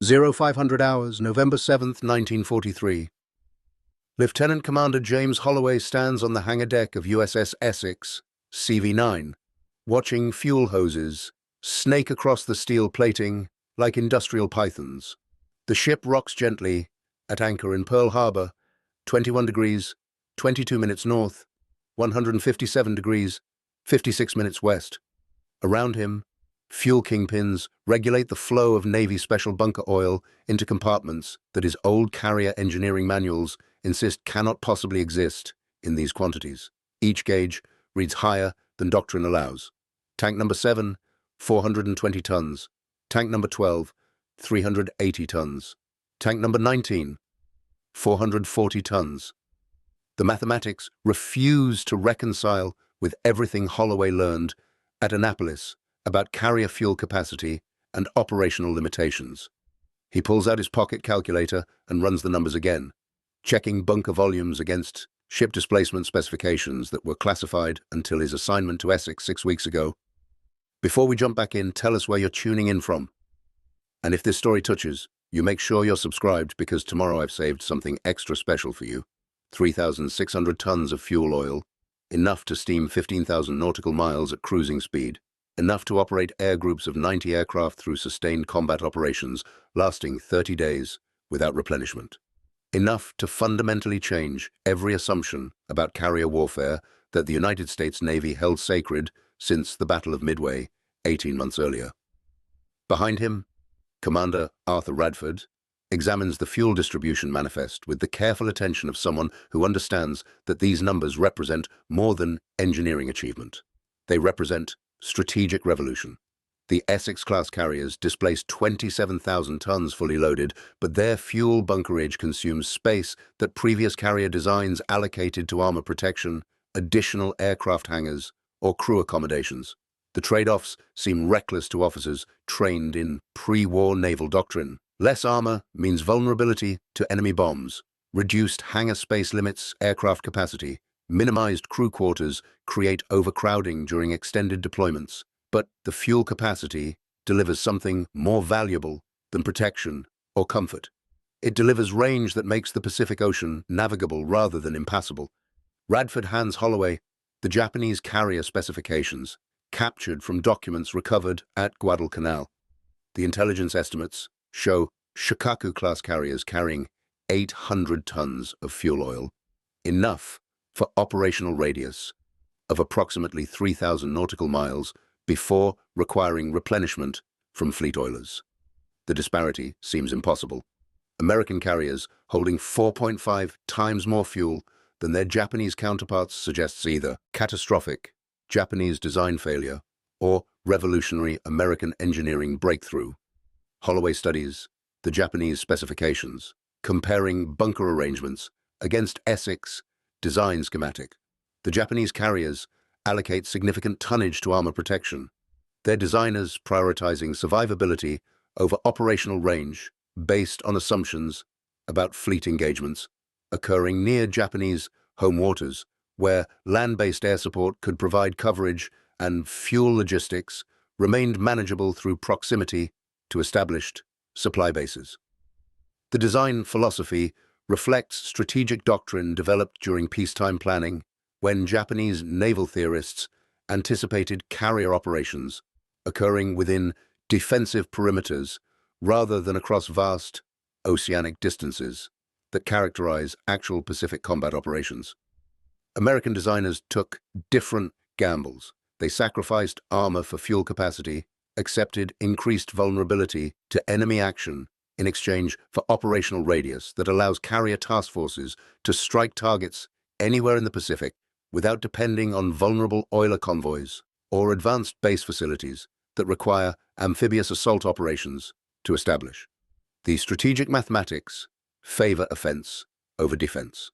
0500 hours, November 7th, 1943. Lieutenant Commander James Holloway stands on the hangar deck of USS Essex, CV-9, watching fuel hoses snake across the steel plating like industrial pythons. The ship rocks gently at anchor in Pearl Harbor, 21 degrees, 22 minutes north, 157 degrees, 56 minutes west. Around him, fuel kingpins regulate the flow of Navy special bunker oil into compartments that his old carrier engineering manuals insist cannot possibly exist in these quantities. Each gauge reads higher than doctrine allows. Tank number 7, 420 tons. Tank number 12, 380 tons. Tank number 19, 440 tons. The mathematics refuse to reconcile with everything Holloway learned at Annapolis about carrier fuel capacity and operational limitations. He pulls out his pocket calculator and runs the numbers again, checking bunker volumes against ship displacement specifications that were classified until his assignment to Essex 6 weeks ago. Before we jump back in, tell us where you're tuning in from. And if this story touches, you make sure you're subscribed, because tomorrow I've saved something extra special for you. 3,600 tons of fuel oil, enough to steam 15,000 nautical miles at cruising speed, enough to operate air groups of 90 aircraft through sustained combat operations lasting 30 days without replenishment. Enough to fundamentally change every assumption about carrier warfare that the United States Navy held sacred since the Battle of Midway 18 months earlier. Behind him, Commander Arthur Radford examines the fuel distribution manifest with the careful attention of someone who understands that these numbers represent more than engineering achievement. They represent strategic revolution. The Essex-class carriers displace 27,000 tons fully loaded, but their fuel bunkerage consumes space that previous carrier designs allocated to armor protection, additional aircraft hangars, or crew accommodations. The trade-offs seem reckless to officers trained in pre-war naval doctrine. Less armor means vulnerability to enemy bombs. Reduced hangar space limits aircraft capacity. Minimized crew quarters create overcrowding during extended deployments. But the fuel capacity delivers something more valuable than protection or comfort. It delivers range that makes the Pacific Ocean navigable rather than impassable. Radford hands Holloway the Japanese carrier specifications, captured from documents recovered at Guadalcanal. The intelligence estimates show Shikaku-class carriers carrying 800 tons of fuel oil, enough for operational radius of approximately 3,000 nautical miles before requiring replenishment from fleet oilers. The disparity seems impossible. American carriers holding 4.5 times more fuel than their Japanese counterparts suggests either catastrophic Japanese design failure or revolutionary American engineering breakthrough. Holloway studies the Japanese specifications, comparing bunker arrangements against Essex design schematic. The Japanese carriers allocate significant tonnage to armor protection, their designers prioritizing survivability over operational range based on assumptions about fleet engagements occurring near Japanese home waters, where land-based air support could provide coverage and fuel logistics remained manageable through proximity to established supply bases. The design philosophy reflects strategic doctrine developed during peacetime planning, when Japanese naval theorists anticipated carrier operations occurring within defensive perimeters rather than across vast oceanic distances that characterize actual Pacific combat operations. American designers took different gambles. They sacrificed armor for fuel capacity, accepted increased vulnerability to enemy action in exchange for operational radius that allows carrier task forces to strike targets anywhere in the Pacific without depending on vulnerable oiler convoys or advanced base facilities that require amphibious assault operations to establish. The strategic mathematics favor offense over defense.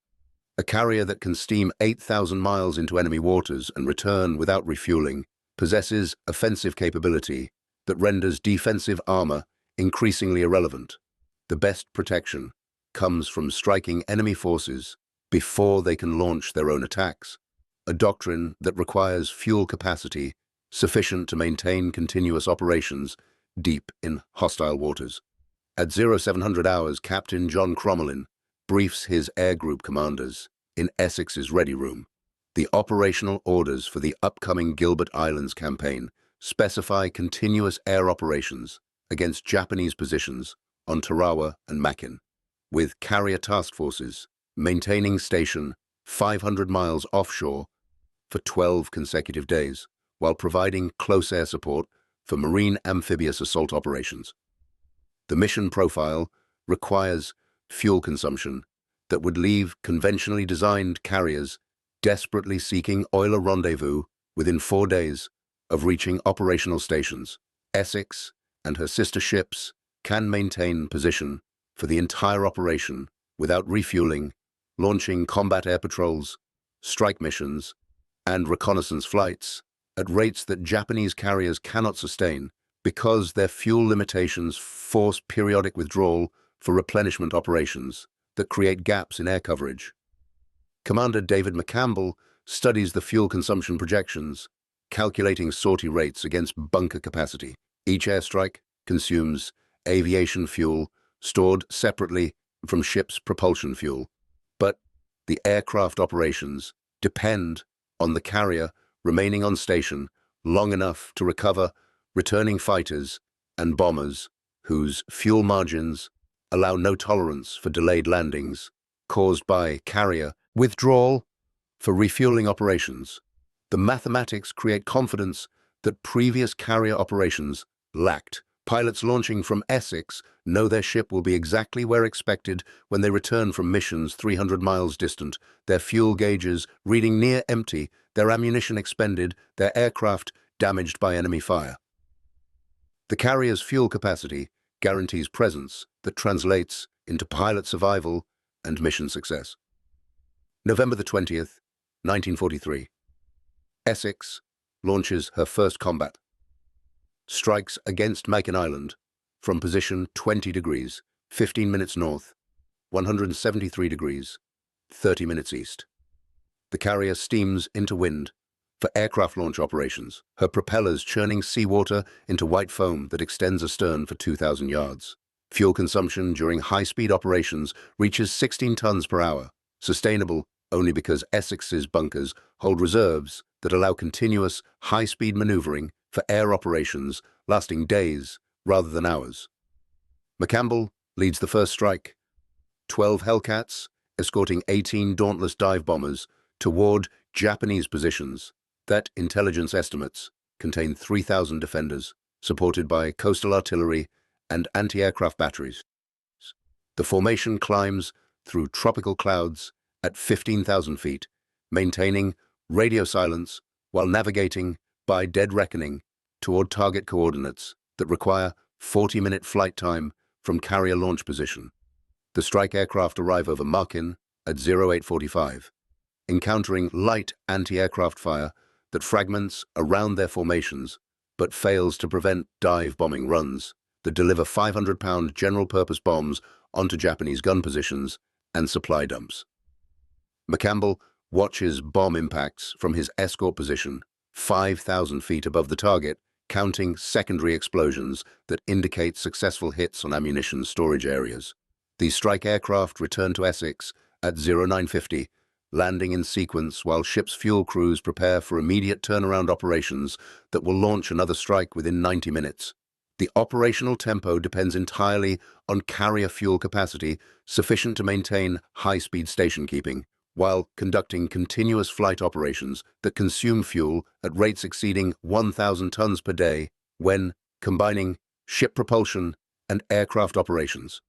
A carrier that can steam 8,000 miles into enemy waters and return without refueling possesses offensive capability that renders defensive armor increasingly irrelevant. The best protection comes from striking enemy forces before they can launch their own attacks, a doctrine that requires fuel capacity sufficient to maintain continuous operations deep in hostile waters. At 0700 hours, Captain John Crommelin briefs his air group commanders in Essex's ready room. The operational orders for the upcoming Gilbert Islands campaign specify continuous air operations against Japanese positions on Tarawa and Makin, with carrier task forces maintaining station 500 miles offshore for 12 consecutive days, while providing close air support for marine amphibious assault operations. The mission profile requires fuel consumption that would leave conventionally designed carriers desperately seeking oiler rendezvous within 4 days of reaching operational stations. Essex and her sister ships can maintain position for the entire operation without refueling, launching combat air patrols, strike missions, and reconnaissance flights at rates that Japanese carriers cannot sustain because their fuel limitations force periodic withdrawal for replenishment operations that create gaps in air coverage. Commander David McCampbell studies the fuel consumption projections, calculating sortie rates against bunker capacity. Each airstrike consumes aviation fuel stored separately from ship's propulsion fuel, but the aircraft operations depend on the carrier remaining on station long enough to recover returning fighters and bombers whose fuel margins allow no tolerance for delayed landings caused by carrier withdrawal for refueling operations. The mathematics create confidence that previous carrier operations lacked. Pilots launching from Essex know their ship will be exactly where expected when they return from missions 300 miles distant, their fuel gauges reading near empty, their ammunition expended, their aircraft damaged by enemy fire. The carrier's fuel capacity guarantees presence that translates into pilot survival and mission success. November the 20th, 1943. Essex launches her first combat. Strikes against Makin Island from position 20 degrees, 15 minutes north, 173 degrees, 30 minutes east. The carrier steams into wind for aircraft launch operations, her propellers churning seawater into white foam that extends astern for 2,000 yards. Fuel consumption during high-speed operations reaches 16 tons per hour, sustainable only because Essex's bunkers hold reserves that allow continuous high-speed maneuvering for air operations lasting days rather than hours. McCampbell leads the first strike, 12 Hellcats escorting 18 Dauntless dive bombers toward Japanese positions that intelligence estimates contain 3,000 defenders, supported by coastal artillery and anti-aircraft batteries. The formation climbs through tropical clouds at 15,000 feet, maintaining radio silence while navigating by dead reckoning toward target coordinates that require 40-minute flight time from carrier launch position. The strike aircraft arrive over Makin at 0845, encountering light anti-aircraft fire that fragments around their formations but fails to prevent dive bombing runs that deliver 500-pound general-purpose bombs onto Japanese gun positions and supply dumps. McCampbell watches bomb impacts from his escort position 5,000 feet above the target, counting secondary explosions that indicate successful hits on ammunition storage areas. These strike aircraft return to Essex at 0950, landing in sequence while ship's fuel crews prepare for immediate turnaround operations that will launch another strike within 90 minutes. The operational tempo depends entirely on carrier fuel capacity sufficient to maintain high-speed station keeping, while conducting continuous flight operations that consume fuel at rates exceeding 1,000 tons per day when combining ship propulsion and aircraft operations.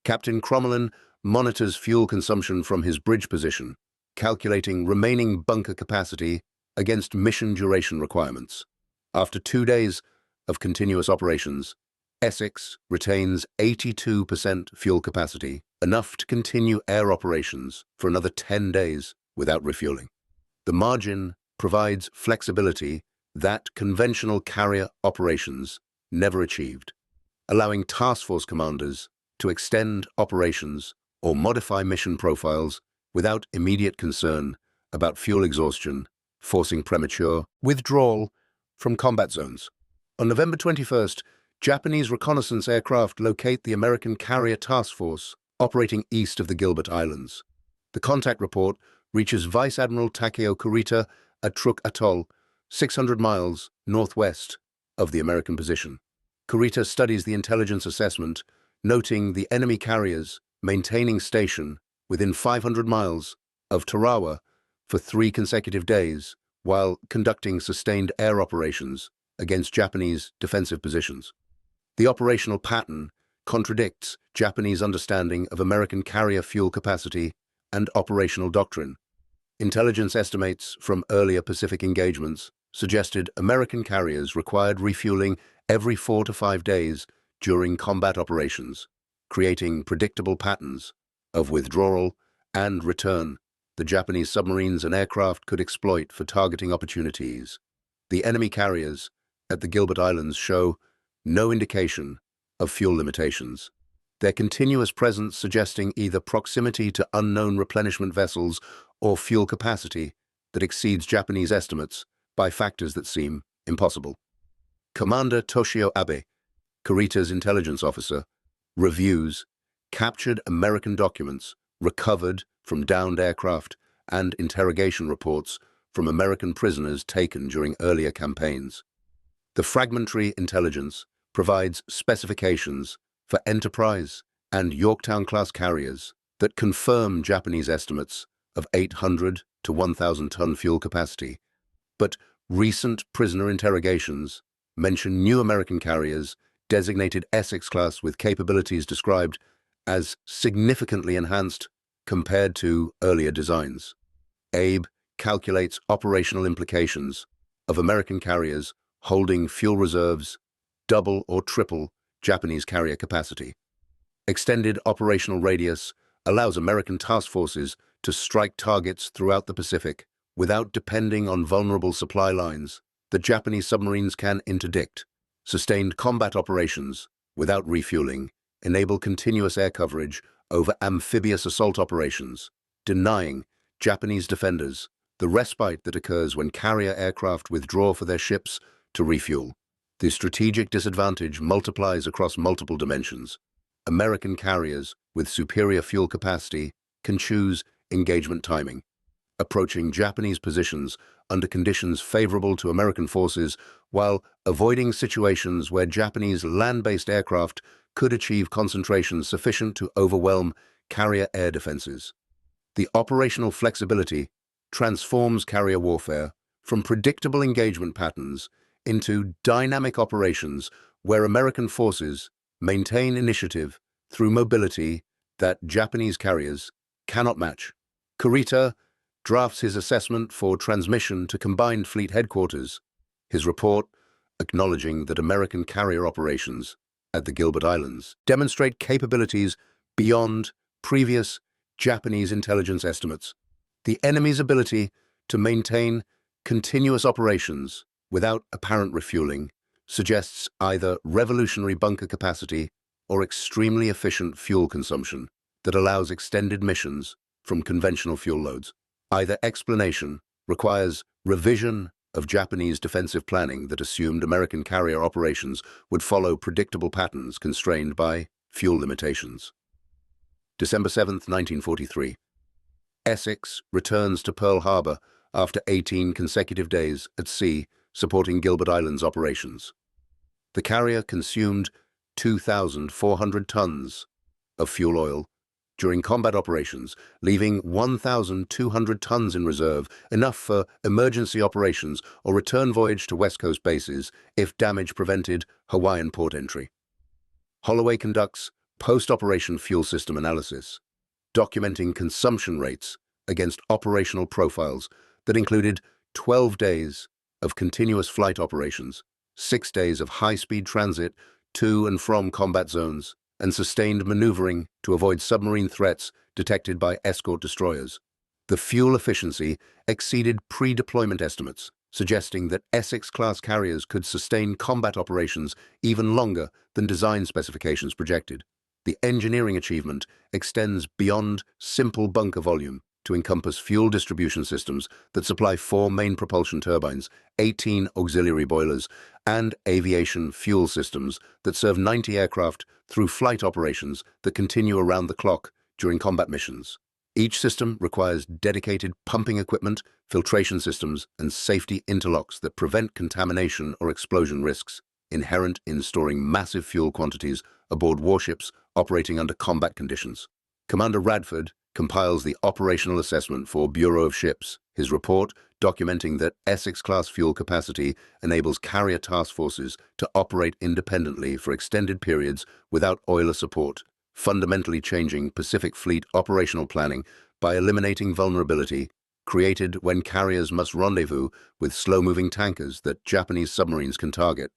Captain Crommelin monitors fuel consumption from his bridge position, calculating remaining bunker capacity against mission duration requirements. After 2 days of continuous operations, Essex retains 82% fuel capacity, enough to continue air operations for another 10 days without refueling. The margin provides flexibility that conventional carrier operations never achieved, allowing task force commanders to extend operations or modify mission profiles without immediate concern about fuel exhaustion, forcing premature withdrawal from combat zones. On November 21st, Japanese reconnaissance aircraft locate the American carrier task force operating east of the Gilbert Islands. The contact report reaches Vice Admiral Takeo Kurita at Truk Atoll, 600 miles northwest of the American position. Kurita studies the intelligence assessment, noting the enemy carriers maintaining station within 500 miles of Tarawa for 3 consecutive days while conducting sustained air operations against Japanese defensive positions. The operational pattern contradicts Japanese understanding of American carrier fuel capacity and operational doctrine. Intelligence estimates from earlier Pacific engagements suggested American carriers required refueling every 4 to 5 days during combat operations, creating predictable patterns of withdrawal and return the Japanese submarines and aircraft could exploit for targeting opportunities. The enemy carriers at the Gilbert Islands show no indication of fuel limitations, their continuous presence suggesting either proximity to unknown replenishment vessels or fuel capacity that exceeds Japanese estimates by factors that seem impossible. Commander Toshio Abe, Kurita's intelligence officer, reviews captured American documents recovered from downed aircraft and interrogation reports from American prisoners taken during earlier campaigns. The fragmentary intelligence provides specifications for Enterprise and Yorktown-class carriers that confirm Japanese estimates of 800 to 1,000-ton fuel capacity, but recent prisoner interrogations mention new American carriers designated Essex-class with capabilities described as significantly enhanced compared to earlier designs. Abe calculates operational implications of American carriers holding fuel reserves double or triple Japanese carrier capacity. Extended operational radius allows American task forces to strike targets throughout the Pacific without depending on vulnerable supply lines that Japanese submarines can interdict. Sustained combat operations without refueling enable continuous air coverage over amphibious assault operations, denying Japanese defenders the respite that occurs when carrier aircraft withdraw for their ships to refuel. The strategic disadvantage multiplies across multiple dimensions. American carriers with superior fuel capacity can choose engagement timing, approaching Japanese positions under conditions favorable to American forces while avoiding situations where Japanese land-based aircraft could achieve concentrations sufficient to overwhelm carrier air defenses. The operational flexibility transforms carrier warfare from predictable engagement patterns into dynamic operations where American forces maintain initiative through mobility that Japanese carriers cannot match. Kurita drafts his assessment for transmission to Combined Fleet Headquarters, his report acknowledging that American carrier operations at the Gilbert Islands demonstrate capabilities beyond previous Japanese intelligence estimates. The enemy's ability to maintain continuous operations without apparent refueling suggests either revolutionary bunker capacity or extremely efficient fuel consumption that allows extended missions from conventional fuel loads. Either explanation requires revision of Japanese defensive planning that assumed American carrier operations would follow predictable patterns constrained by fuel limitations. December 7, 1943. Essex returns to Pearl Harbor after 18 consecutive days at sea supporting Gilbert Islands operations. The carrier consumed 2,400 tons of fuel oil during combat operations, leaving 1,200 tons in reserve, enough for emergency operations or return voyage to West Coast bases if damage prevented Hawaiian port entry. Holloway conducts post-operation fuel system analysis, documenting consumption rates against operational profiles that included 12 days of continuous flight operations, 6 days of high-speed transit to and from combat zones, and sustained maneuvering to avoid submarine threats detected by escort destroyers. The fuel efficiency exceeded pre-deployment estimates, suggesting that Essex-class carriers could sustain combat operations even longer than design specifications projected. The engineering achievement extends beyond simple bunker volume to encompass fuel distribution systems that supply 4 main propulsion turbines, 18 auxiliary boilers, and aviation fuel systems that serve 90 aircraft through flight operations that continue around the clock during combat missions. Each system requires dedicated pumping equipment, filtration systems, and safety interlocks that prevent contamination or explosion risks inherent in storing massive fuel quantities aboard warships operating under combat conditions. Commander Radford compiles the operational assessment for Bureau of Ships. His report, documenting that Essex-class fuel capacity enables carrier task forces to operate independently for extended periods without oiler support, fundamentally changing Pacific Fleet operational planning by eliminating vulnerability created when carriers must rendezvous with slow-moving tankers that Japanese submarines can target.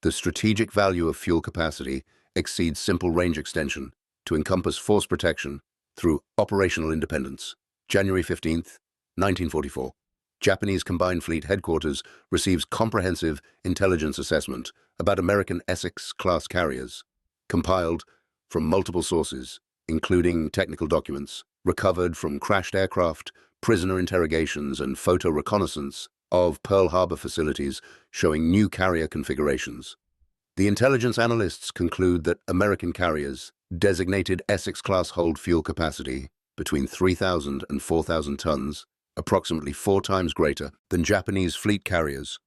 The strategic value of fuel capacity exceeds simple range extension to encompass force protection through operational independence. January 15, 1944. Japanese Combined Fleet Headquarters receives comprehensive intelligence assessment about American Essex-class carriers, compiled from multiple sources, including technical documents recovered from crashed aircraft, prisoner interrogations, and photo reconnaissance of Pearl Harbor facilities showing new carrier configurations. The intelligence analysts conclude that American carriers designated Essex-class hold fuel capacity between 3,000 and 4,000 tons, approximately 4 times greater than Japanese fleet carriers.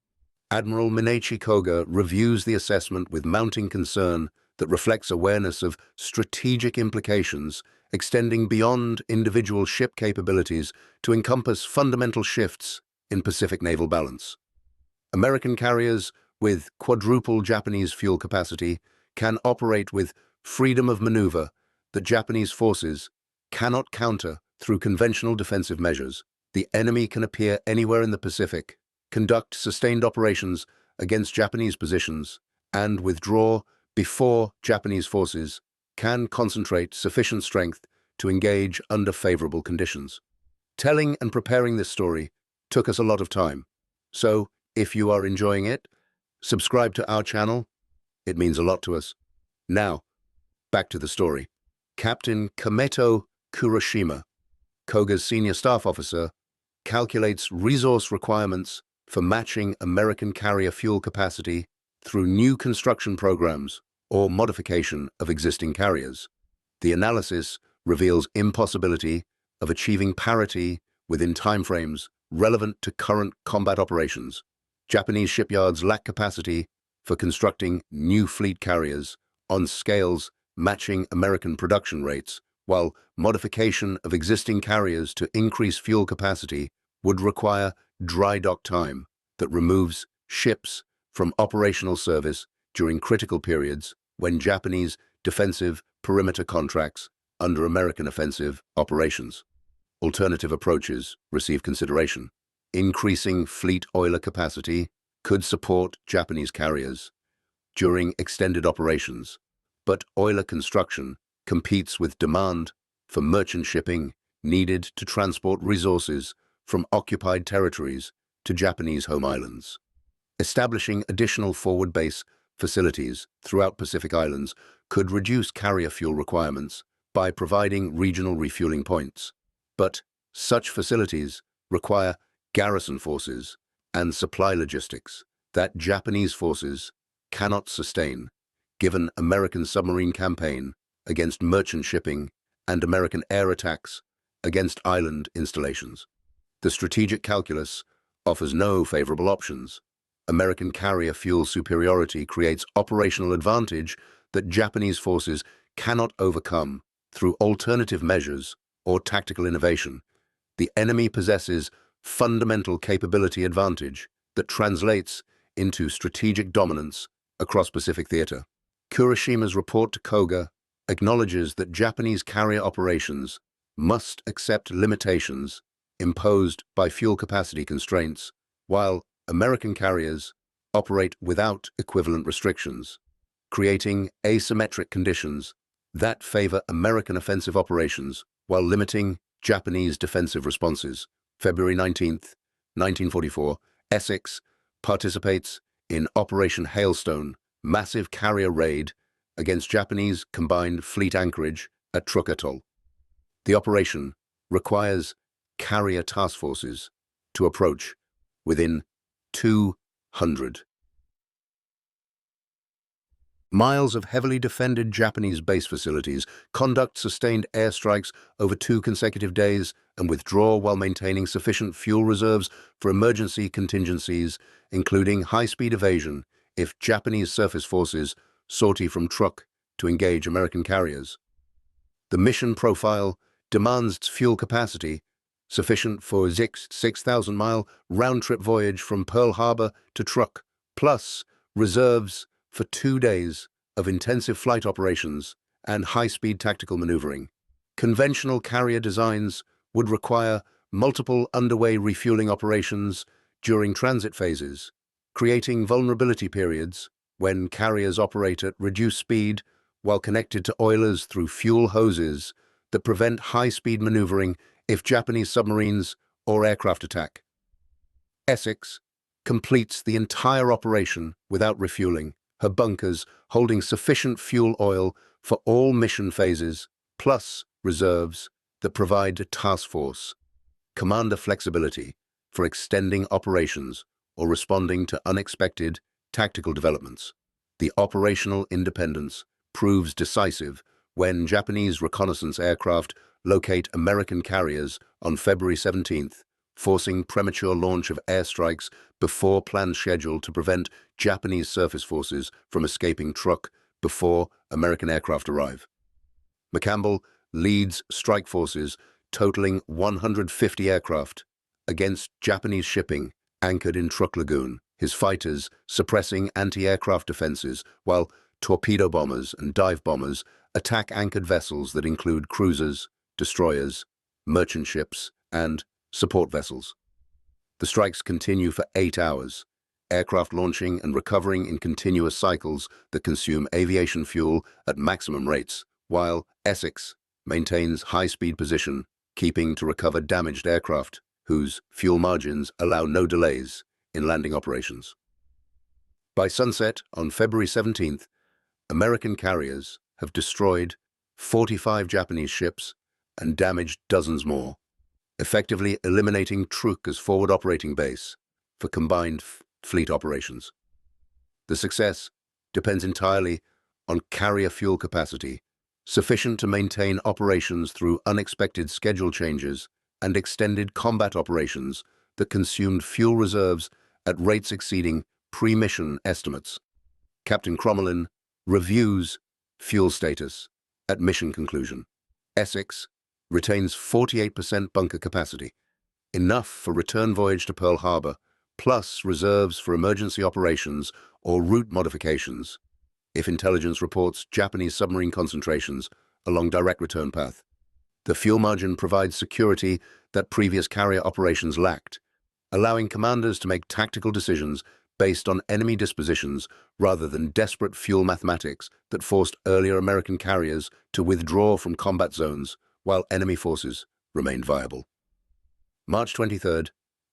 Admiral Minachi Koga reviews the assessment with mounting concern that reflects awareness of strategic implications extending beyond individual ship capabilities to encompass fundamental shifts in Pacific naval balance. American carriers with quadruple Japanese fuel capacity can operate with freedom of maneuver that Japanese forces cannot counter through conventional defensive measures. The enemy can appear anywhere in the Pacific, conduct sustained operations against Japanese positions, and withdraw before Japanese forces can concentrate sufficient strength to engage under favorable conditions. Telling and preparing this story took us a lot of time, so if you are enjoying it, subscribe to our channel. It means a lot to us. Now, back to the story. Captain Kameto Kurashima, Koga's senior staff officer, calculates resource requirements for matching American carrier fuel capacity through new construction programs or modification of existing carriers. The analysis reveals impossibility of achieving parity within timeframes relevant to current combat operations. Japanese shipyards lack capacity for constructing new fleet carriers on scales matching American production rates, while modification of existing carriers to increase fuel capacity would require dry dock time that removes ships from operational service during critical periods when Japanese defensive perimeter contracts under American offensive operations. Alternative approaches receive consideration. Increasing fleet oiler capacity could support Japanese carriers during extended operations, but oiler construction competes with demand for merchant shipping needed to transport resources from occupied territories to Japanese home islands. Establishing additional forward base facilities throughout Pacific Islands could reduce carrier fuel requirements by providing regional refueling points, but such facilities require garrison forces and supply logistics that Japanese forces cannot sustain, given American submarine campaign against merchant shipping and American air attacks against island installations. The strategic calculus offers no favorable options. American carrier fuel superiority creates operational advantage that Japanese forces cannot overcome through alternative measures or tactical innovation. The enemy possesses fundamental capability advantage that translates into strategic dominance across Pacific theater. Kurashima's report to Koga acknowledges that Japanese carrier operations must accept limitations imposed by fuel capacity constraints, while American carriers operate without equivalent restrictions, creating asymmetric conditions that favor American offensive operations while limiting Japanese defensive responses. February 19, 1944, Essex participates in Operation Hailstone, massive carrier raid against Japanese combined fleet anchorage at Truk Atoll. The operation requires carrier task forces to approach within 200 miles of heavily defended Japanese base facilities, conduct sustained airstrikes over 2 consecutive days, and withdraw while maintaining sufficient fuel reserves for emergency contingencies, including high-speed evasion if Japanese surface forces sortie from Truk to engage American carriers. The mission profile demands fuel capacity sufficient for Zix's 6,000-mile round-trip voyage from Pearl Harbor to Truk, plus reserves for 2 days of intensive flight operations and high-speed tactical maneuvering. Conventional carrier designs would require multiple underway refueling operations during transit phases, creating vulnerability periods when carriers operate at reduced speed while connected to oilers through fuel hoses that prevent high-speed maneuvering if Japanese submarines or aircraft attack. Essex completes the entire operation without refueling, her bunkers holding sufficient fuel oil for all mission phases, plus reserves that provide a task force commander flexibility for extending operations or responding to unexpected tactical developments. The operational independence proves decisive when Japanese reconnaissance aircraft locate American carriers on February 17th, forcing premature launch of airstrikes before planned schedule to prevent Japanese surface forces from escaping Truk before American aircraft arrive. McCampbell leads strike forces totaling 150 aircraft against Japanese shipping anchored in Truk Lagoon, his fighters suppressing anti-aircraft defenses while torpedo bombers and dive bombers attack anchored vessels that include cruisers, destroyers, merchant ships, and support vessels. The strikes continue for 8 hours, aircraft launching and recovering in continuous cycles that consume aviation fuel at maximum rates, while Essex maintains high-speed position, keeping to recover damaged aircraft, whose fuel margins allow no delays in landing operations. By sunset on February 17th, American carriers have destroyed 45 Japanese ships and damaged dozens more, effectively eliminating Truk as forward operating base for combined fleet operations. The success depends entirely on carrier fuel capacity, sufficient to maintain operations through unexpected schedule changes and extended combat operations that consumed fuel reserves at rates exceeding pre-mission estimates. Captain Crommelin reviews fuel status at mission conclusion. Essex retains 48% bunker capacity, enough for return voyage to Pearl Harbor, plus reserves for emergency operations or route modifications if intelligence reports Japanese submarine concentrations along direct return path. The fuel margin provides security that previous carrier operations lacked, allowing commanders to make tactical decisions based on enemy dispositions rather than desperate fuel mathematics that forced earlier American carriers to withdraw from combat zones while enemy forces remained viable. March 23,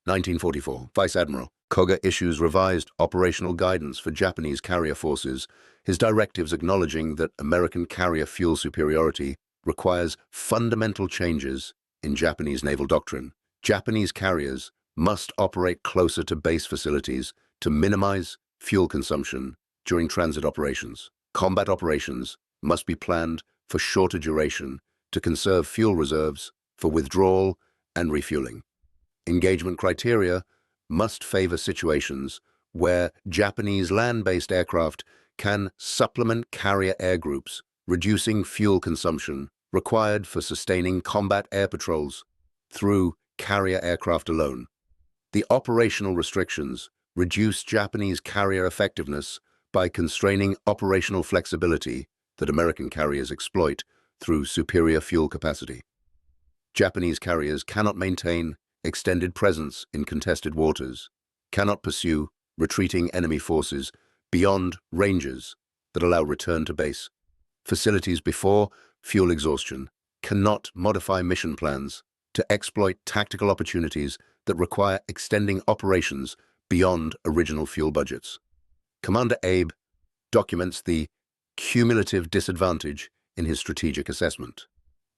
1944, Vice Admiral Koga issues revised operational guidance for Japanese carrier forces, his directives acknowledging that American carrier fuel superiority requires fundamental changes in Japanese naval doctrine. Japanese carriers must operate closer to base facilities to minimize fuel consumption during transit operations. Combat operations must be planned for shorter duration to conserve fuel reserves for withdrawal and refueling. Engagement criteria must favor situations where Japanese land-based aircraft can supplement carrier air groups, reducing fuel consumption required for sustaining combat air patrols through carrier aircraft alone. The operational restrictions reduce Japanese carrier effectiveness by constraining operational flexibility that American carriers exploit through superior fuel capacity. Japanese carriers cannot maintain extended presence in contested waters, cannot pursue retreating enemy forces beyond ranges that allow return to base. Facilities before fuel exhaustion cannot modify mission plans to exploit tactical opportunities that require extending operations beyond original fuel budgets. Commander Abe documents the cumulative disadvantage in his strategic assessment.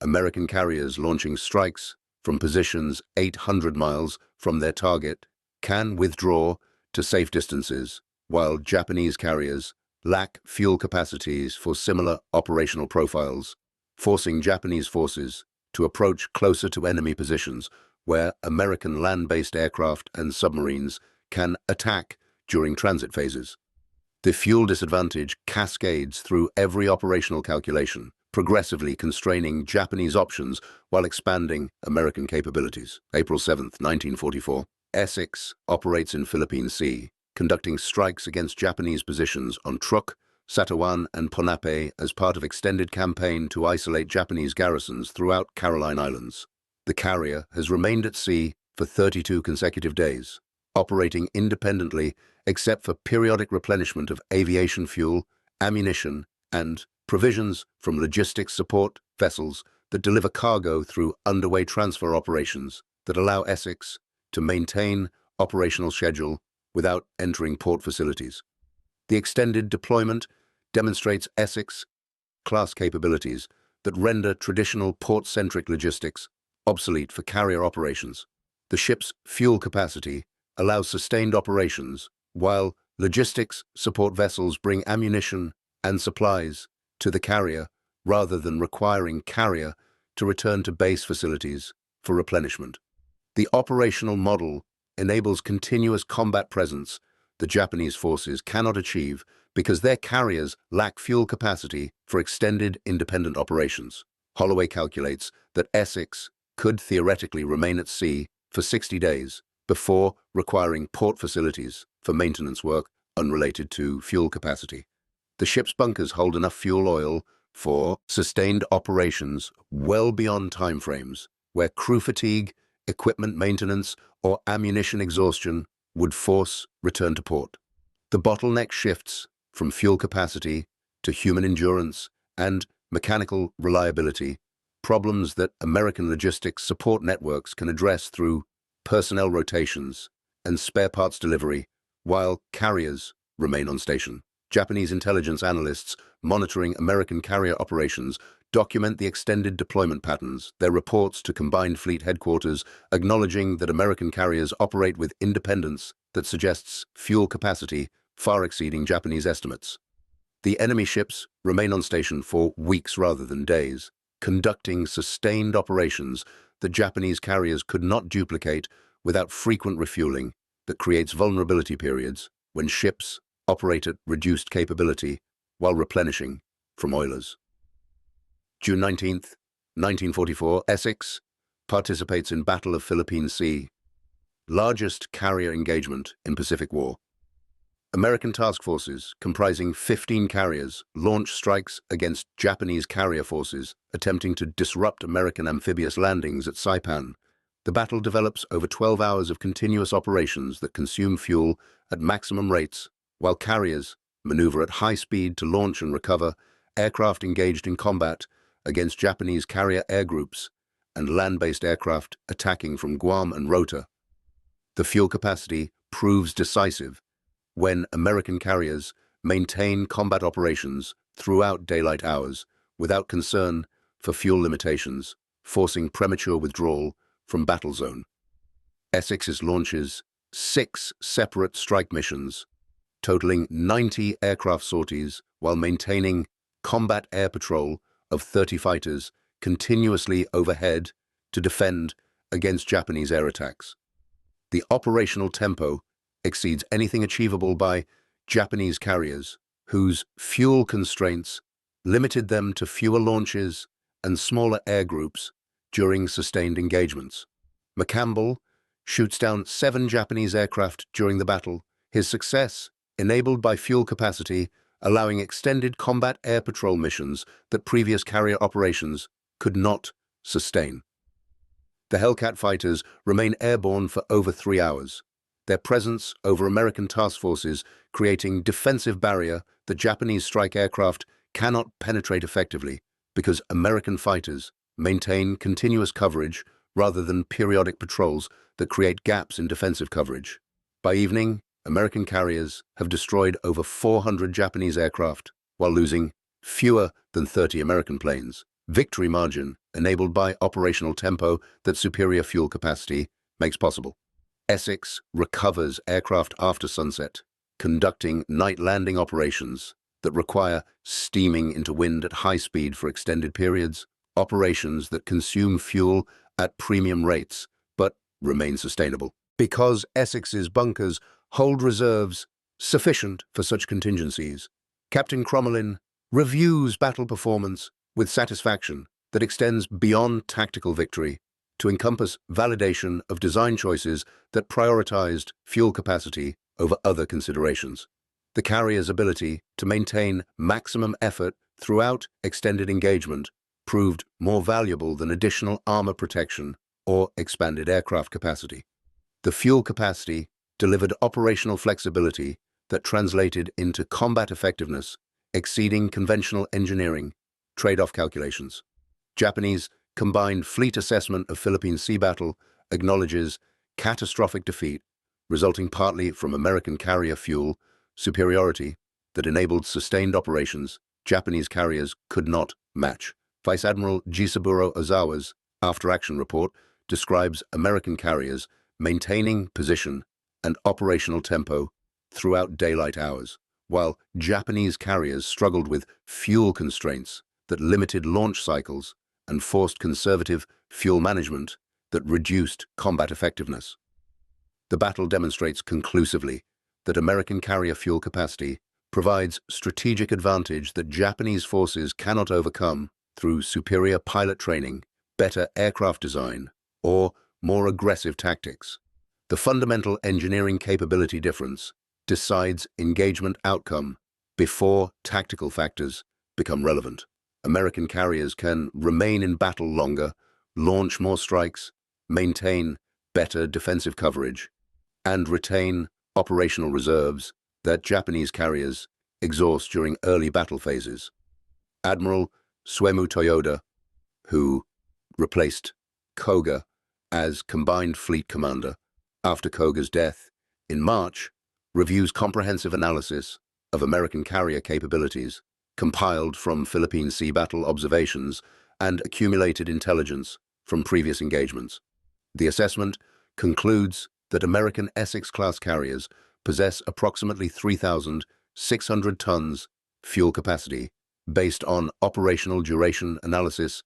American carriers launching strikes from positions 800 miles from their target can withdraw to safe distances, while Japanese carriers lack fuel capacities for similar operational profiles, forcing Japanese forces to approach closer to enemy positions where American land-based aircraft and submarines can attack during transit phases. The fuel disadvantage cascades through every operational calculation, progressively constraining Japanese options while expanding American capabilities. April 7, 1944, Essex operates in Philippine Sea, conducting strikes against Japanese positions on Truk, Satawan, and Ponape as part of extended campaign to isolate Japanese garrisons throughout Caroline Islands. The carrier has remained at sea for 32 consecutive days, operating independently except for periodic replenishment of aviation fuel, ammunition, and provisions from logistics support vessels that deliver cargo through underway transfer operations that allow Essex to maintain operational schedule without entering port facilities. The extended deployment demonstrates Essex-class capabilities that render traditional port-centric logistics obsolete for carrier operations. The ship's fuel capacity allows sustained operations, while logistics support vessels bring ammunition and supplies to the carrier rather than requiring carrier to return to base facilities for replenishment. The operational model enables continuous combat presence the Japanese forces cannot achieve because their carriers lack fuel capacity for extended independent operations. Holloway calculates that Essex could theoretically remain at sea for 60 days before requiring port facilities for maintenance work unrelated to fuel capacity. The ship's bunkers hold enough fuel oil for sustained operations well beyond timeframes where crew fatigue, equipment maintenance, or ammunition exhaustion would force return to port. The bottleneck shifts from fuel capacity to human endurance and mechanical reliability, problems that American logistics support networks can address through personnel rotations and spare parts delivery, while carriers remain on station. Japanese intelligence analysts monitoring American carrier operations document the extended deployment patterns, their reports to Combined Fleet Headquarters acknowledging that American carriers operate with independence that suggests fuel capacity far exceeding Japanese estimates. The enemy ships remain on station for weeks rather than days, conducting sustained operations that Japanese carriers could not duplicate without frequent refueling that creates vulnerability periods when ships operate at reduced capability while replenishing from oilers. June 19, 1944, Essex participates in Battle of Philippine Sea, largest carrier engagement in Pacific War. American task forces, comprising 15 carriers, launch strikes against Japanese carrier forces attempting to disrupt American amphibious landings at Saipan. The battle develops over 12 hours of continuous operations that consume fuel at maximum rates, while carriers maneuver at high speed to launch and recover aircraft engaged in combat against Japanese carrier air groups and land-based aircraft attacking from Guam and Rota. The fuel capacity proves decisive when American carriers maintain combat operations throughout daylight hours without concern for fuel limitations, forcing premature withdrawal from battle zone. Essex launches 6 separate strike missions, totaling 90 aircraft sorties while maintaining combat air patrol of 30 fighters continuously overhead to defend against Japanese air attacks. The operational tempo exceeds anything achievable by Japanese carriers, whose fuel constraints limited them to fewer launches and smaller air groups during sustained engagements. McCampbell shoots down 7 Japanese aircraft during the battle, his success enabled by fuel capacity, allowing extended combat air patrol missions that previous carrier operations could not sustain. The Hellcat fighters remain airborne for over 3 hours, their presence over American task forces creating defensive barrier that Japanese strike aircraft cannot penetrate effectively because American fighters maintain continuous coverage rather than periodic patrols that create gaps in defensive coverage. By evening, American carriers have destroyed over 400 Japanese aircraft while losing fewer than 30 American planes. victory margin enabled by operational tempo that superior fuel capacity makes possible. Essex recovers aircraft after sunset, conducting night landing operations that require steaming into wind at high speed for extended periods, operations that consume fuel at premium rates but remain sustainable. Because Essex's bunkers hold reserves sufficient for such contingencies, Captain Crommelin reviews battle performance with satisfaction that extends beyond tactical victory to encompass validation of design choices that prioritized fuel capacity over other considerations. The carrier's ability to maintain maximum effort throughout extended engagement proved more valuable than additional armor protection or expanded aircraft capacity. The fuel capacity delivered operational flexibility that translated into combat effectiveness, exceeding conventional engineering trade-off calculations. Japanese Combined Fleet Assessment of Philippine Sea Battle acknowledges catastrophic defeat, resulting partly from American carrier fuel superiority that enabled sustained operations Japanese carriers could not match. Vice Admiral Jisaburo Ozawa's after-action report describes American carriers maintaining position and operational tempo throughout daylight hours, while Japanese carriers struggled with fuel constraints that limited launch cycles and forced conservative fuel management that reduced combat effectiveness. The battle demonstrates conclusively that American carrier fuel capacity provides strategic advantage that Japanese forces cannot overcome through superior pilot training, better aircraft design, or more aggressive tactics. The fundamental engineering capability difference decides engagement outcome before tactical factors become relevant. American carriers can remain in battle longer, launch more strikes, maintain better defensive coverage, and retain operational reserves that Japanese carriers exhaust during early battle phases. Admiral Suemu Toyoda, who replaced Koga as Combined Fleet Commander after Koga's death in March, reviews comprehensive analysis of American carrier capabilities compiled from Philippine sea battle observations and accumulated intelligence from previous engagements. The assessment concludes that American Essex-class carriers possess approximately 3,600 tons fuel capacity based on operational duration analysis,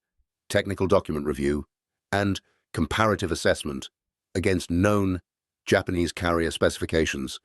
technical document review, and comparative assessment against known Japanese carrier specifications.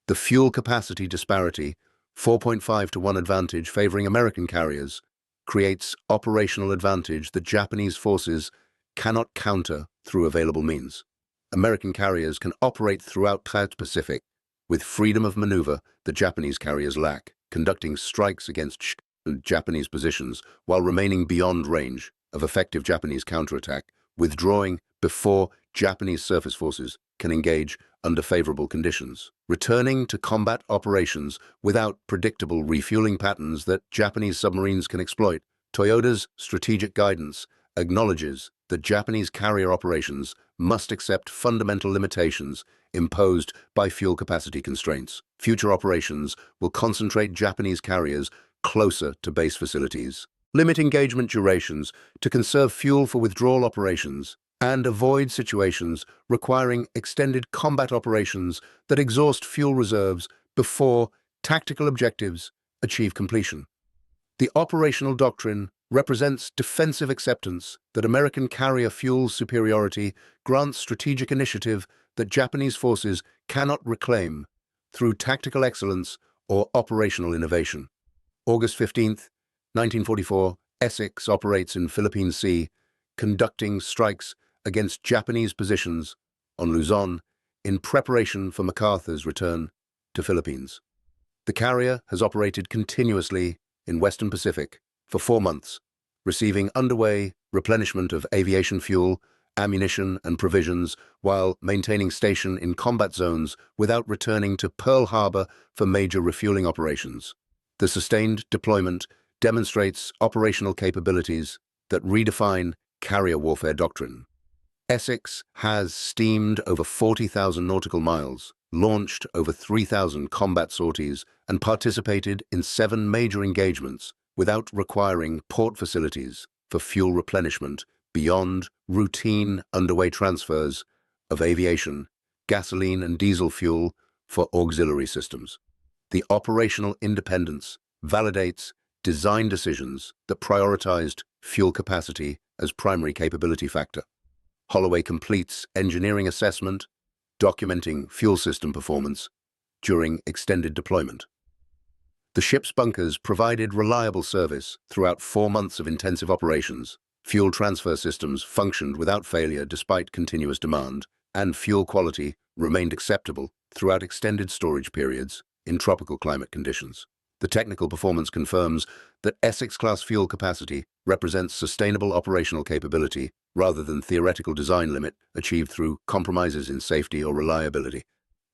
The fuel capacity disparity, 4.5 to 1 advantage favoring American carriers, creates operational advantage that Japanese forces cannot counter through available means. American carriers can operate throughout the Pacific with freedom of maneuver that Japanese carriers lack, conducting strikes against Japanese positions while remaining beyond range of effective Japanese counterattack, withdrawing before Japanese surface forces can engage under favorable conditions, returning to combat operations without predictable refueling patterns that Japanese submarines can exploit. Toyota's strategic guidance acknowledges that Japanese carrier operations must accept fundamental limitations imposed by fuel capacity constraints. Future operations will concentrate Japanese carriers closer to base facilities, limit engagement durations to conserve fuel for withdrawal operations, and avoid situations requiring extended combat operations that exhaust fuel reserves before tactical objectives achieve completion. The operational doctrine represents defensive acceptance that American carrier fuel superiority grants strategic initiative that Japanese forces cannot reclaim through tactical excellence or operational innovation. August 15, 1944, Essex operates in Philippine Sea, conducting strikes against Japanese positions on Luzon in preparation for MacArthur's return to Philippines. The carrier has operated continuously in Western Pacific for 4 months, receiving underway replenishment of aviation fuel, ammunition, and provisions while maintaining station in combat zones without returning to Pearl Harbor for major refueling operations. The sustained deployment demonstrates operational capabilities that redefine carrier warfare doctrine. Essex has steamed over 40,000 nautical miles, launched over 3,000 combat sorties, and participated in 7 major engagements without requiring port facilities for fuel replenishment beyond routine underway transfers of aviation, gasoline and diesel fuel for auxiliary systems. The operational independence validates design decisions that prioritized fuel capacity as primary capability factor. Holloway completes engineering assessment, documenting fuel system performance during extended deployment. The ship's bunkers provided reliable service throughout 4 months of intensive operations. Fuel transfer systems functioned without failure despite continuous demand, and fuel quality remained acceptable throughout extended storage periods in tropical climate conditions. The technical performance confirms that Essex-class fuel capacity represents sustainable operational capability rather than theoretical design limit achieved through compromises in safety or reliability.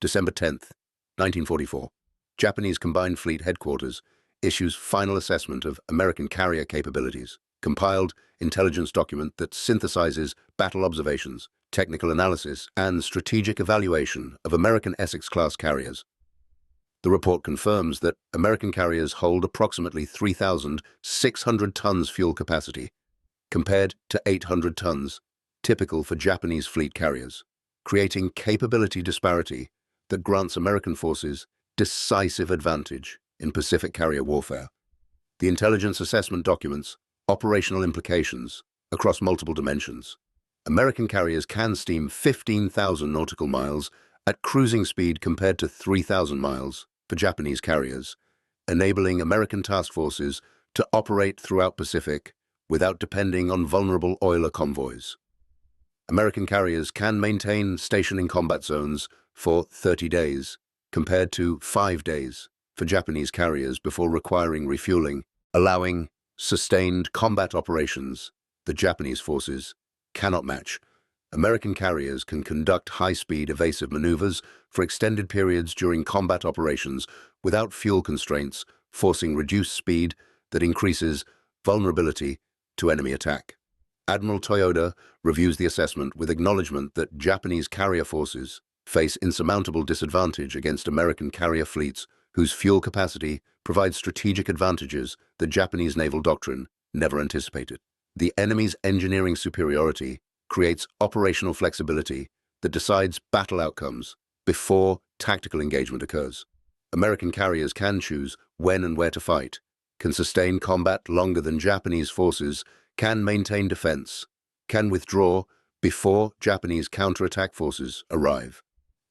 December 10th, 1944. Japanese Combined Fleet Headquarters issues final assessment of American carrier capabilities, compiled intelligence document that synthesizes battle observations, technical analysis, and strategic evaluation of American Essex-class carriers. The report confirms that American carriers hold approximately 3,600 tons fuel capacity, compared to 800 tons, typical for Japanese fleet carriers, creating capability disparity that grants American forces decisive advantage in Pacific carrier warfare. The intelligence assessment documents operational implications across multiple dimensions. American carriers can steam 15,000 nautical miles at cruising speed compared to 3,000 miles for Japanese carriers, enabling American task forces to operate throughout Pacific without depending on vulnerable oiler convoys. American carriers can maintain station in combat zones for 30 days, compared to 5 days for Japanese carriers before requiring refueling, allowing sustained combat operations that Japanese forces cannot match. American carriers can conduct high-speed evasive maneuvers for extended periods during combat operations without fuel constraints, forcing reduced speed that increases vulnerability to enemy attack. Admiral Toyoda reviews the assessment with acknowledgement that Japanese carrier forces face insurmountable disadvantage against American carrier fleets whose fuel capacity provides strategic advantages that Japanese naval doctrine never anticipated. The enemy's engineering superiority creates operational flexibility that decides battle outcomes before tactical engagement occurs. American carriers can choose when and where to fight, can sustain combat longer than Japanese forces, can maintain defense, can withdraw before Japanese counterattack forces arrive,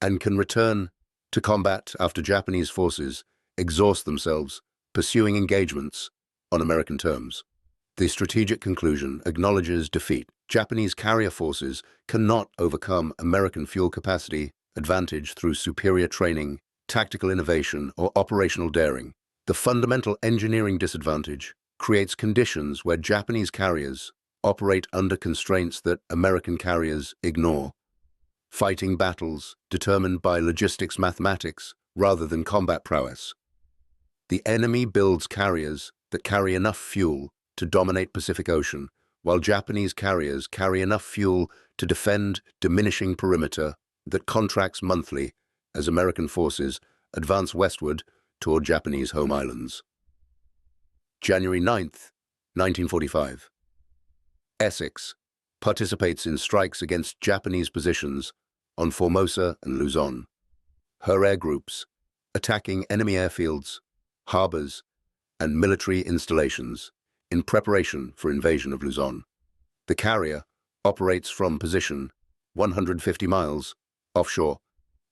and can return to combat after Japanese forces exhaust themselves pursuing engagements on American terms. The strategic conclusion acknowledges defeat. Japanese carrier forces cannot overcome American fuel capacity advantage through superior training, tactical innovation, or operational daring. The fundamental engineering disadvantage creates conditions where Japanese carriers operate under constraints that American carriers ignore, fighting battles determined by logistics mathematics rather than combat prowess. The enemy builds carriers that carry enough fuel to dominate Pacific Ocean, while Japanese carriers carry enough fuel to defend diminishing perimeter that contracts monthly as American forces advance westward toward Japanese home islands. January 9th, 1945. Essex participates in strikes against Japanese positions on Formosa and Luzon. Her air groups attacking enemy airfields, harbors, and military installations in preparation for invasion of Luzon. The carrier operates from position 150 miles offshore,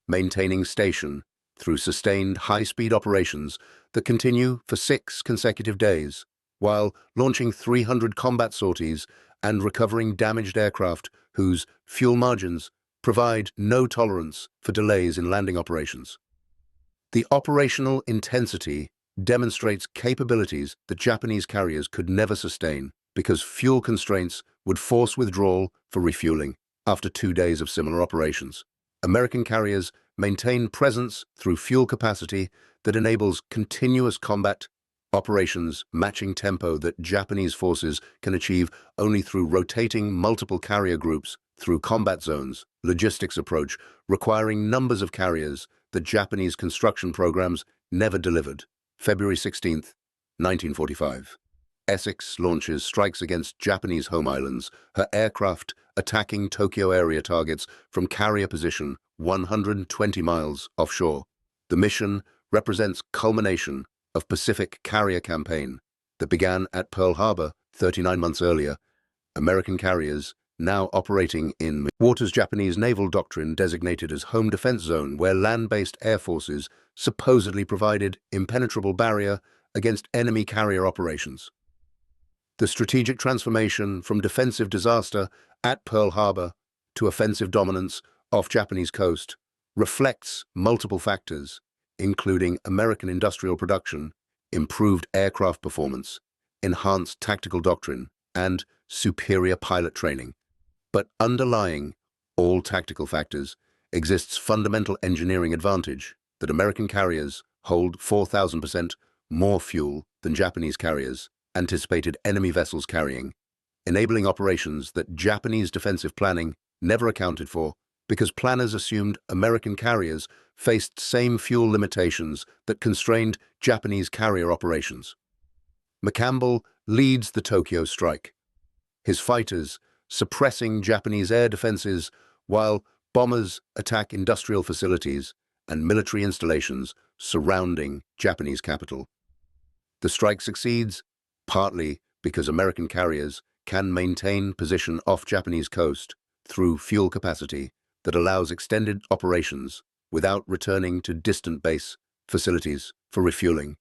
maintaining station through sustained high-speed operations that continue for 6 consecutive days, while launching 300 combat sorties and recovering damaged aircraft whose fuel margins provide no tolerance for delays in landing operations. The operational intensity demonstrates capabilities that Japanese carriers could never sustain because fuel constraints would force withdrawal for refueling after 2 days of similar operations. American carriers maintain presence through fuel capacity that enables continuous combat operations matching tempo that Japanese forces can achieve only through rotating multiple carrier groups through combat zones, logistics approach requiring numbers of carriers that Japanese construction programs never delivered. February 16th, 1945. Essex launches strikes against Japanese home islands, her aircraft attacking Tokyo area targets from carrier position 120 miles offshore. The mission represents culmination of Pacific carrier campaign that began at Pearl Harbor 39 months earlier. American carriers now operating in waters Japanese naval doctrine designated as home defense zone, where land-based air forces supposedly provided impenetrable barrier against enemy carrier operations. The strategic transformation from defensive disaster at Pearl Harbor to offensive dominance off Japanese coast reflects multiple factors, including American industrial production, improved aircraft performance, enhanced tactical doctrine, and superior pilot training. But underlying all tactical factors exists fundamental engineering advantage that American carriers hold 4,000% more fuel than Japanese carriers anticipated enemy vessels carrying, enabling operations that Japanese defensive planning never accounted for because planners assumed American carriers faced same fuel limitations that constrained Japanese carrier operations. McCampbell leads the Tokyo strike, his fighters suppressing Japanese air defenses while bombers attack industrial facilities and military installations surrounding Japanese capital. The strike succeeds partly because American carriers can maintain position off Japanese coast through fuel capacity that allows extended operations without returning to distant base facilities for refueling.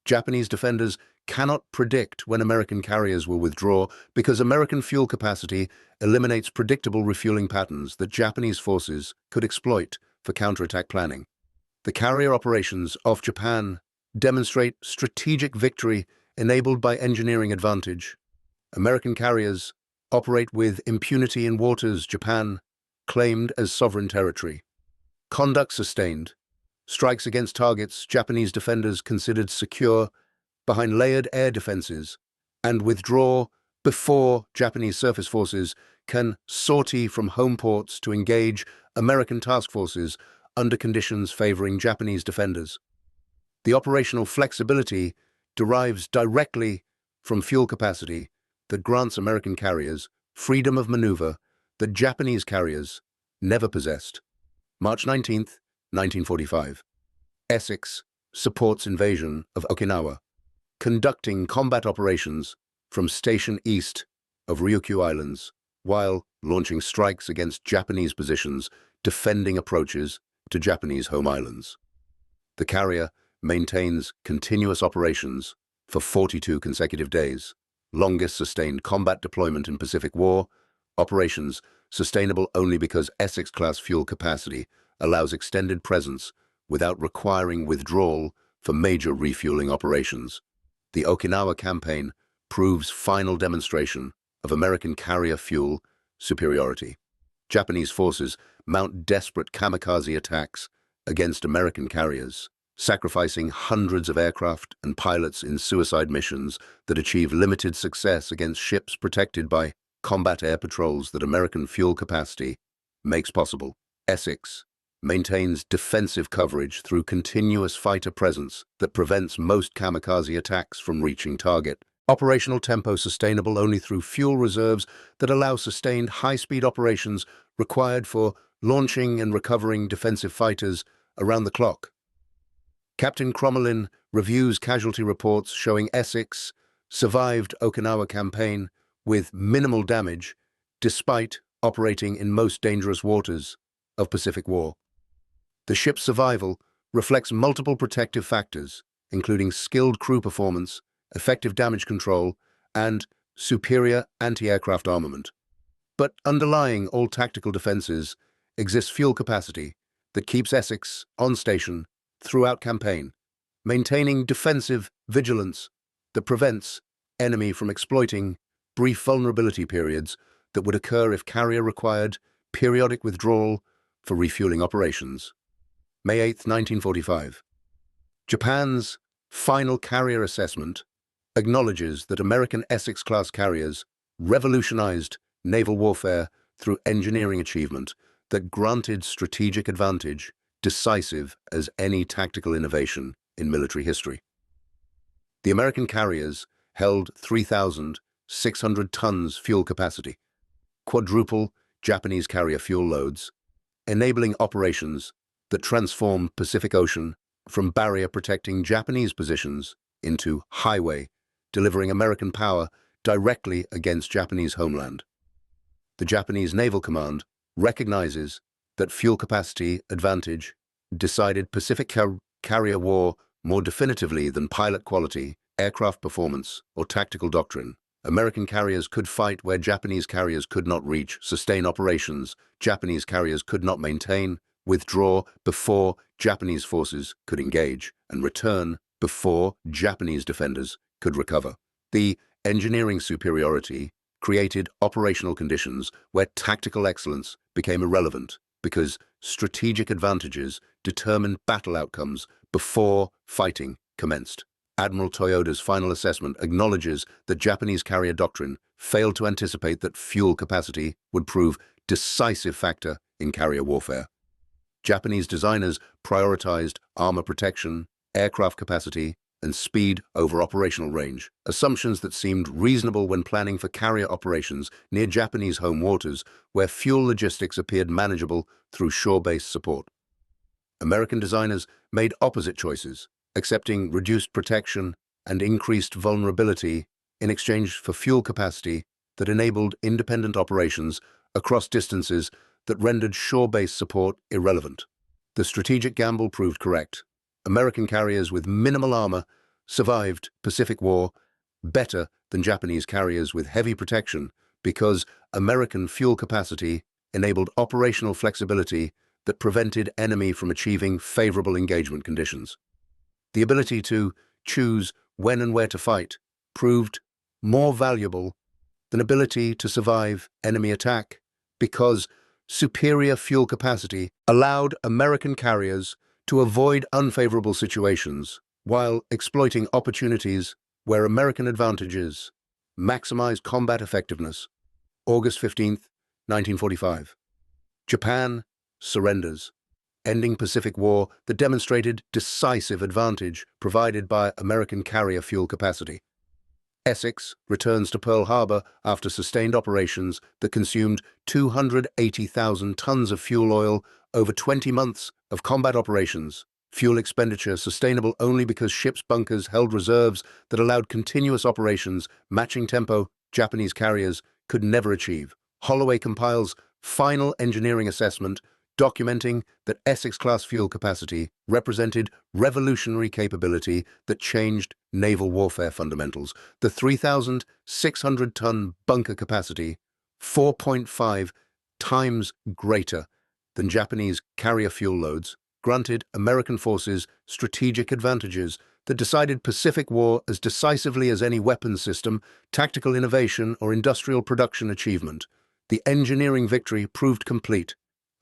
Japanese defenders cannot predict when American carriers will withdraw because American fuel capacity eliminates predictable refueling patterns that Japanese forces could exploit for counterattack planning. The carrier operations off Japan demonstrate strategic victory enabled by engineering advantage. American carriers operate with impunity in waters Japan claimed as sovereign territory. Conduct sustained. Strikes against targets Japanese defenders considered secure behind layered air defenses and withdraw before Japanese surface forces can sortie from home ports to engage American task forces under conditions favoring Japanese defenders. The operational flexibility derives directly from fuel capacity that grants American carriers freedom of maneuver that Japanese carriers never possessed. March 19, 1945. Essex supports invasion of Okinawa, conducting combat operations from station east of Ryukyu Islands, while launching strikes against Japanese positions defending approaches to Japanese home islands. The carrier maintains continuous operations for 42 consecutive days, longest sustained combat deployment in Pacific War, operations sustainable only because Essex-class fuel capacity allows extended presence without requiring withdrawal for major refueling operations. The Okinawa campaign proves final demonstration of American carrier fuel superiority. Japanese forces mount desperate kamikaze attacks against American carriers, sacrificing hundreds of aircraft and pilots in suicide missions that achieve limited success against ships protected by combat air patrols that American fuel capacity makes possible. Essex maintains defensive coverage through continuous fighter presence that prevents most kamikaze attacks from reaching target. Operational tempo sustainable only through fuel reserves that allow sustained high-speed operations required for launching and recovering defensive fighters around the clock. Captain Crommelin reviews casualty reports showing Essex survived Okinawa campaign with minimal damage despite operating in most dangerous waters of Pacific War. The ship's survival reflects multiple protective factors, including skilled crew performance, effective damage control, and superior anti-aircraft armament. But underlying all tactical defenses exists fuel capacity that keeps Essex on station throughout campaign, maintaining defensive vigilance that prevents enemy from exploiting brief vulnerability periods that would occur if carrier required periodic withdrawal for refueling operations. May 8, 1945. Japan's final carrier assessment acknowledges that American Essex-class carriers revolutionized naval warfare through engineering achievement that granted strategic advantage decisive as any tactical innovation in military history. The American carriers held 3,600 tons fuel capacity, quadruple Japanese carrier fuel loads, enabling operations that transformed Pacific Ocean from barrier protecting Japanese positions into highway, delivering American power directly against Japanese homeland. The Japanese Naval Command recognizes that fuel capacity advantage decided Pacific carrier war more definitively than pilot quality, aircraft performance, or tactical doctrine. American carriers could fight where Japanese carriers could not reach, sustain operations Japanese carriers could not maintain, withdraw before Japanese forces could engage, and return before Japanese defenders could recover. The engineering superiority created operational conditions where tactical excellence became irrelevant because strategic advantages determined battle outcomes before fighting commenced. Admiral Toyoda's final assessment acknowledges that Japanese carrier doctrine failed to anticipate that fuel capacity would prove a decisive factor in carrier warfare. Japanese designers prioritized armor protection, aircraft capacity, and speed over operational range, assumptions that seemed reasonable when planning for carrier operations near Japanese home waters where fuel logistics appeared manageable through shore-based support. American designers made opposite choices, accepting reduced protection and increased vulnerability in exchange for fuel capacity that enabled independent operations across distances that rendered shore-based support irrelevant. The strategic gamble proved correct. American carriers with minimal armor survived Pacific War better than Japanese carriers with heavy protection because American fuel capacity enabled operational flexibility that prevented enemy from achieving favorable engagement conditions. The ability to choose when and where to fight proved more valuable than ability to survive enemy attack because superior fuel capacity allowed American carriers to avoid unfavorable situations while exploiting opportunities where American advantages maximized combat effectiveness. August 15, 1945. Japan surrenders, ending Pacific War that demonstrated decisive advantage provided by American carrier fuel capacity. Essex returns to Pearl Harbor after sustained operations that consumed 280,000 tons of fuel oil over 20 months of combat operations. Fuel expenditure sustainable only because ships' bunkers held reserves that allowed continuous operations matching tempo Japanese carriers could never achieve. Holloway compiles final engineering assessment documenting that Essex-class fuel capacity represented revolutionary capability that changed naval warfare fundamentals. The 3,600-ton bunker capacity, 4.5 times greater than Japanese carrier fuel loads, granted American forces strategic advantages that decided Pacific War as decisively as any weapons system, tactical innovation, or industrial production achievement. The engineering victory proved complete.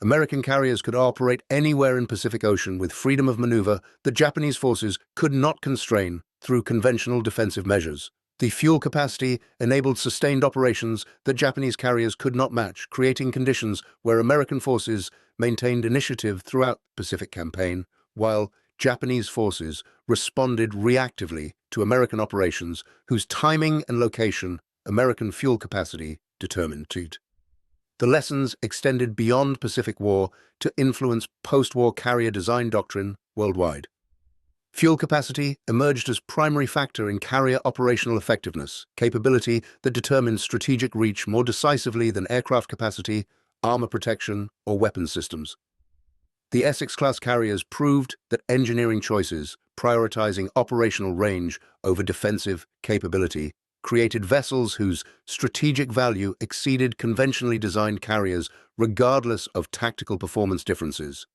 American carriers could operate anywhere in Pacific Ocean with freedom of maneuver that Japanese forces could not constrain through conventional defensive measures. The fuel capacity enabled sustained operations that Japanese carriers could not match, creating conditions where American forces maintained initiative throughout the Pacific campaign, while Japanese forces responded reactively to American operations whose timing and location American fuel capacity determined. The lessons extended beyond Pacific War to influence post-war carrier design doctrine worldwide. Fuel capacity emerged as primary factor in carrier operational effectiveness, capability that determines strategic reach more decisively than aircraft capacity, armor protection, or weapons systems. The Essex-class carriers proved that engineering choices, prioritizing operational range over defensive capability, created vessels whose strategic value exceeded conventionally designed carriers regardless of tactical performance differences.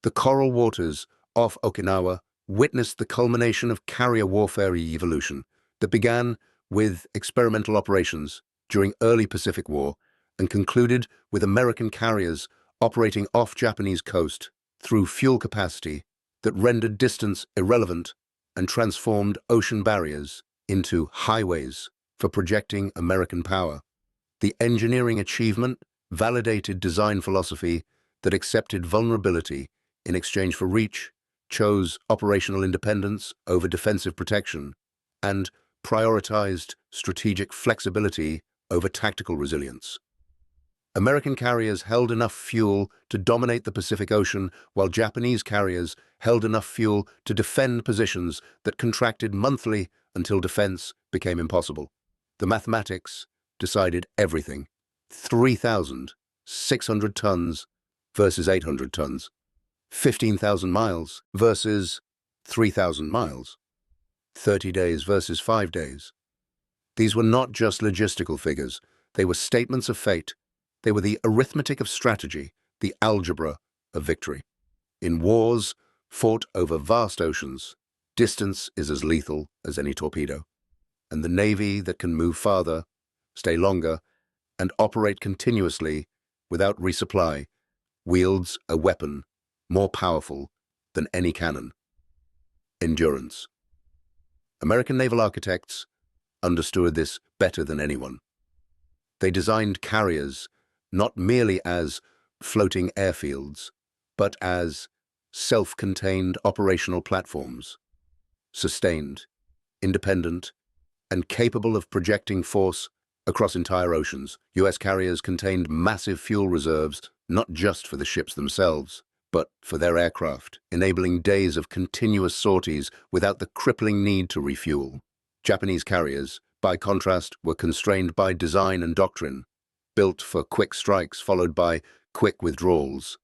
The coral waters off Okinawa witnessed the culmination of carrier warfare evolution that began with experimental operations during early Pacific War and concluded with American carriers operating off Japanese coast through fuel capacity that rendered distance irrelevant and transformed ocean barriers into highways for projecting American power. The engineering achievement validated design philosophy that accepted vulnerability in exchange for reach, chose operational independence over defensive protection, and prioritized strategic flexibility over tactical resilience. American carriers held enough fuel to dominate the Pacific Ocean, while Japanese carriers held enough fuel to defend positions that contracted monthly until defense became impossible. The mathematics decided everything. 3,600 tons versus 800 tons. 15,000 miles versus 3,000 miles. 30 days versus 5 days. These were not just logistical figures. They were statements of fate. They were the arithmetic of strategy, the algebra of victory. In wars fought over vast oceans, distance is as lethal as any torpedo. And the Navy that can move farther, stay longer, and operate continuously without resupply wields a weapon more powerful than any cannon. Endurance. American naval architects understood this better than anyone. They designed carriers not merely as floating airfields, but as self-contained operational platforms, sustained, independent, and capable of projecting force across entire oceans. U.S. carriers contained massive fuel reserves, not just for the ships themselves, but for their aircraft, enabling days of continuous sorties without the crippling need to refuel. Japanese carriers, by contrast, were constrained by design and doctrine, built for quick strikes followed by quick withdrawals.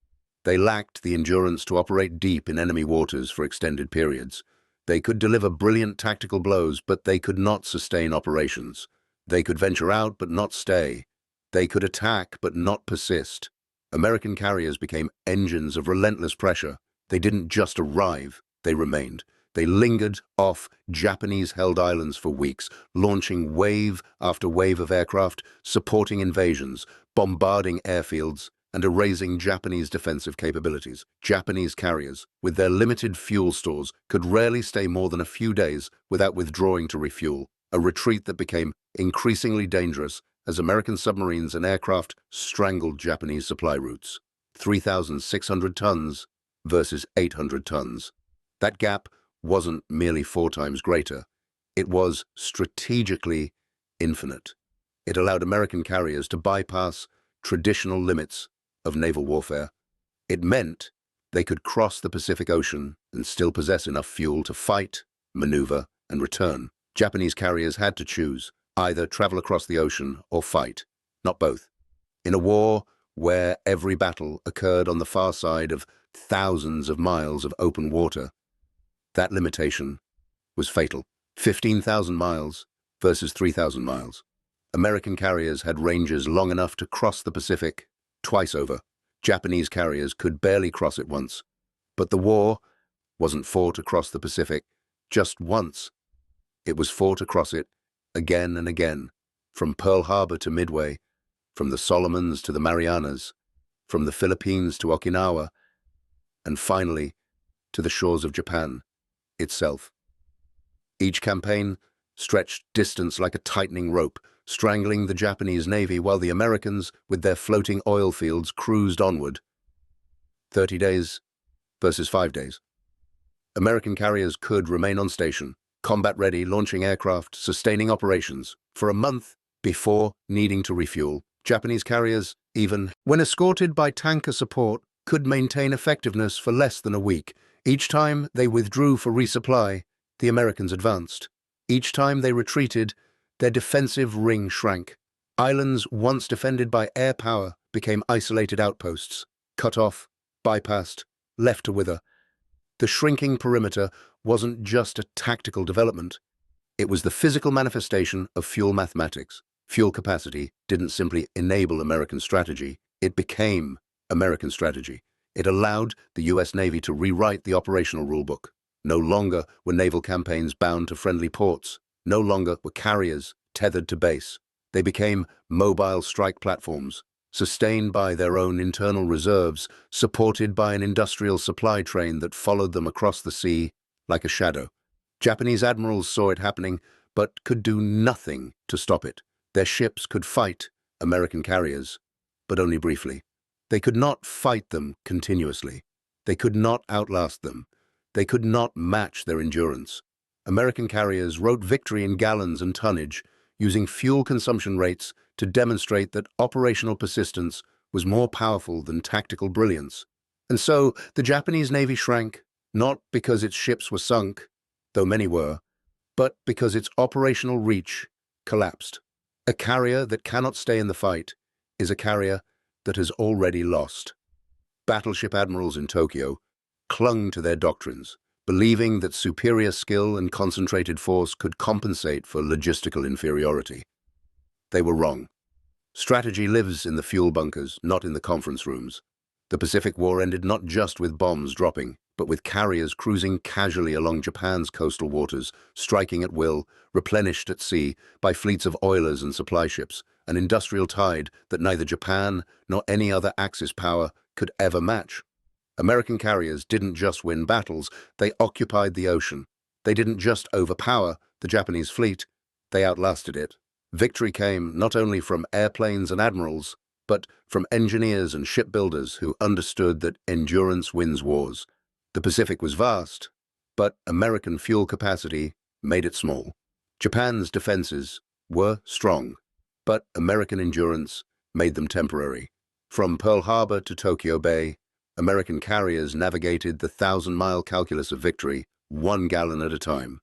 They lacked the endurance to operate deep in enemy waters for extended periods. They could deliver brilliant tactical blows, but they could not sustain operations. They could venture out, but not stay. They could attack, but not persist. American carriers became engines of relentless pressure. They didn't just arrive, they remained. They lingered off Japanese-held islands for weeks, launching wave after wave of aircraft, supporting invasions, bombarding airfields, and erasing Japanese defensive capabilities. Japanese carriers, with their limited fuel stores, could rarely stay more than a few days without withdrawing to refuel, a retreat that became increasingly dangerous as American submarines and aircraft strangled Japanese supply routes. 3,600 tons versus 800 tons. That gap wasn't merely 4 times greater. It was strategically infinite. It allowed American carriers to bypass traditional limits of naval warfare. It meant they could cross the Pacific Ocean and still possess enough fuel to fight, maneuver, and return. Japanese carriers had to choose, either travel across the ocean or fight, not both. In a war where every battle occurred on the far side of thousands of miles of open water, that limitation was fatal. 15,000 miles versus 3,000 miles. American carriers had ranges long enough to cross the Pacific twice over. Japanese carriers could barely cross it once. But the war wasn't fought across the Pacific just once. It was fought across it again and again, from Pearl Harbor to Midway, from the Solomons to the Marianas, from the Philippines to Okinawa, and finally to the shores of Japan itself. Each campaign stretched distance like a tightening rope, strangling the Japanese Navy while the Americans, with their floating oil fields, cruised onward. 30 days versus 5 days. American carriers could remain on station, combat-ready, launching aircraft, sustaining operations, for a month before needing to refuel. Japanese carriers, even when escorted by tanker support, could maintain effectiveness for less than a week. Each time they withdrew for resupply, the Americans advanced. Each time they retreated, their defensive ring shrank. Islands once defended by air power became isolated outposts, cut off, bypassed, left to wither. The shrinking perimeter wasn't just a tactical development. It was the physical manifestation of fuel mathematics. Fuel capacity didn't simply enable American strategy, it became American strategy. It allowed the U.S. Navy to rewrite the operational rulebook. No longer were naval campaigns bound to friendly ports. No longer were carriers tethered to base. They became mobile strike platforms, sustained by their own internal reserves, supported by an industrial supply train that followed them across the sea like a shadow. Japanese admirals saw it happening, but could do nothing to stop it. Their ships could fight American carriers, but only briefly. They could not fight them continuously. They could not outlast them. They could not match their endurance. American carriers wrote victory in gallons and tonnage, using fuel consumption rates to demonstrate that operational persistence was more powerful than tactical brilliance. And so the Japanese Navy shrank, not because its ships were sunk, though many were, but because its operational reach collapsed. A carrier that cannot stay in the fight is a carrier that has already lost. Battleship admirals in Tokyo clung to their doctrines, believing that superior skill and concentrated force could compensate for logistical inferiority. They were wrong. Strategy lives in the fuel bunkers, not in the conference rooms. The Pacific War ended not just with bombs dropping, but with carriers cruising casually along Japan's coastal waters, striking at will, replenished at sea by fleets of oilers and supply ships, an industrial tide that neither Japan nor any other Axis power could ever match. American carriers didn't just win battles, they occupied the ocean. They didn't just overpower the Japanese fleet, they outlasted it. Victory came not only from airplanes and admirals, but from engineers and shipbuilders who understood that endurance wins wars. The Pacific was vast, but American fuel capacity made it small. Japan's defenses were strong, but American endurance made them temporary. From Pearl Harbor to Tokyo Bay, American carriers navigated the 1,000-mile calculus of victory, 1 gallon at a time.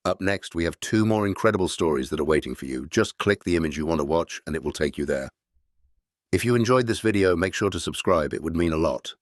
Up next, we have 2 more incredible stories that are waiting for you. Just click the image you want to watch and it will take you there. If you enjoyed this video, make sure to subscribe. It would mean a lot.